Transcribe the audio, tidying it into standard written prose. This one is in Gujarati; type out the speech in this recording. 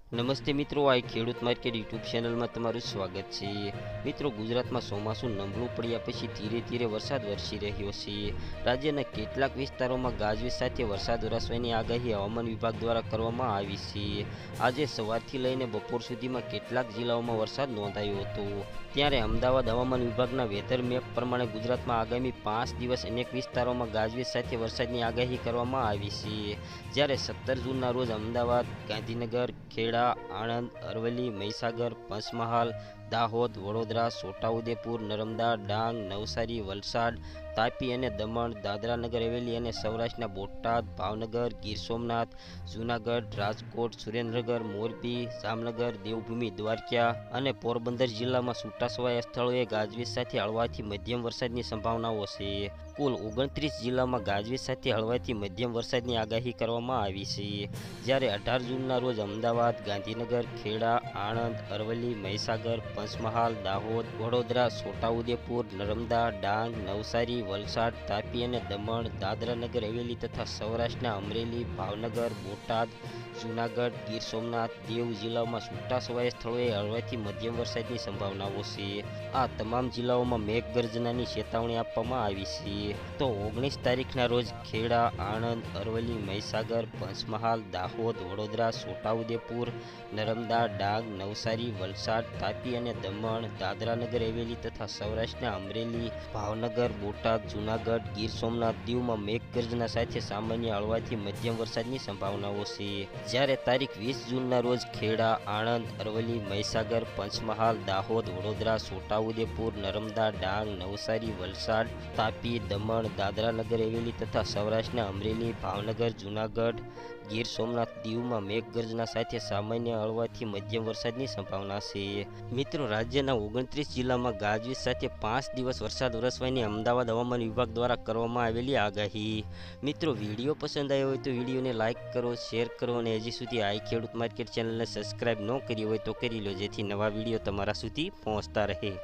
નમસ્તે મિત્રો, આ ખેડૂત માર્કેટ યુટ્યુબ ચેનલમાં તમારું સ્વાગત છે। મિત્રો, ગુજરાતમાં ચોમાસું નબળું પડ્યા પછી ધીરે ધીરે વરસાદ વરસી રહ્યો છે। રાજ્યના કેટલાક વિસ્તારોમાં ગાજવીજ સાથે વરસાદ વરસવાની આગાહી હવામાન વિભાગ દ્વારા કરવામાં આવી છે। આજે સવારથી લઈને બપોર સુધીમાં કેટલાક જિલ્લાઓમાં વરસાદ નોંધાયો હતો। ત્યારે અમદાવાદ હવામાન વિભાગના વેધર મેપ પ્રમાણે ગુજરાતમાં આગામી 5 દિવસ અનેક વિસ્તારોમાં ગાજવીજ સાથે વરસાદની આગાહી કરવામાં આવી છે। જ્યારે 17 જૂનના રોજ અમદાવાદ, ગાંધીનગર, ખેડા, આણંદ, અરવલ્લી, મહીસાગર, પંચમહાલ, દાહોદ, વડોદરા, છોટાઉદેપુર, નર્મદા, ડાંગ, નવસારી, વલસાડ, તાપી અને દમણ, દાદરા નગર હવેલી અને સૌરાષ્ટ્રના બોટાદ, ભાવનગર, ગીર સોમનાથ, જૂનાગઢ, રાજકોટ, સુરેન્દ્રનગર, મોરબી, જામનગર, દેવભૂમિ, દ્વારકા અને પોરબંદર જિલ્લામાં છૂટાછવાયા સ્થળોએ ગાજવીજ સાથે હળવાથી મધ્યમ વરસાદની સંભાવનાઓ છે। કુલ 29 જિલ્લામાં ગાજવીજ સાથે હળવાથી મધ્યમ વરસાદની આગાહી કરવામાં આવી છે। જ્યારે 18 જૂનના રોજ અમદાવાદ, ગાંધીનગર, ખેડા, આણંદ, અરવલ્લી, મહીસાગર, પંચમહાલ, દાહોદ, વડોદરા, છોટાઉદેપુર, નર્મદા, ડાંગ, નવસારી, વલસાડ, તાપી અને દમણ, દાદરા નગર હવેલી તથા સૌરાષ્ટ્રના અમરેલી, ભાવનગર, બોટાદ, જૂનાગઢ, ગીર સોમનાથ, દીવ જિલ્લાઓમાં છૂટાછવાયા સ્થળોએ હળવાથી મધ્યમ વરસાદની સંભાવનાઓ છે। આ તમામ જિલ્લાઓમાં મેઘગર્જનાની ચેતવણી આપવામાં આવી છે। તો 19 તારીખના રોજ ખેડા, આણંદ, અરવલ્લી, મહીસાગર, પંચમહાલ, દાહોદ, વડોદરા, છોટાઉદેપુર, નર્મદા, ડાંગ, નવસારી, વલસાડ, તાપી અને દમણ, દાદરા નગર હવેલી તથા સૌરાષ્ટ્રના અમરેલી, ભાવનગર, બોટાદ, જૂનાગઢ, ગીર સોમનાથ, દીવમાં મેઘગર્જના સાથે સામાન્ય હળવાથી મધ્યમ વરસાદની સંભાવનાઓ છે। જ્યારે તારીખ 20 જૂનના રોજ ખેડા, આણંદ, અરવલ્લી, મહીસાગર, પંચમહાલ, દાહોદ, વડોદરા, છોટાઉદેપુર, નર્મદા, ડાંગ, નવસારી, વલસાડ, તાપી, દમણ, દાદરા નગર હવેલી તથા સૌરાષ્ટ્રના અમરેલી, ભાવનગર, જૂનાગઢ, ગીર સોમનાથ, દીવમાં મેઘગર્જના સાથે સામાન્ય હળવાથી મધ્યમ વરસાદની સંભાવના છે। મિત્રો, રાજ્યના 29 જિલ્લામાં ગાજવીજ સાથે 5 દિવસ વરસાદ વરસવાની અમદાવાદ હવામાન વિભાગ દ્વારા કરવામાં આવેલી આગાહી। મિત્રો, વિડીયો પસંદ આવ્યો હોય તો વિડીયોને લાઇક કરો, શેર કરો અને હજી સુધી આ ખેડૂત માર્કેટ ચેનલને સબસ્ક્રાઇબ ન કરી હોય તો કરી લો, જેથી નવા વિડીયો તમારા સુધી પહોંચતા રહે।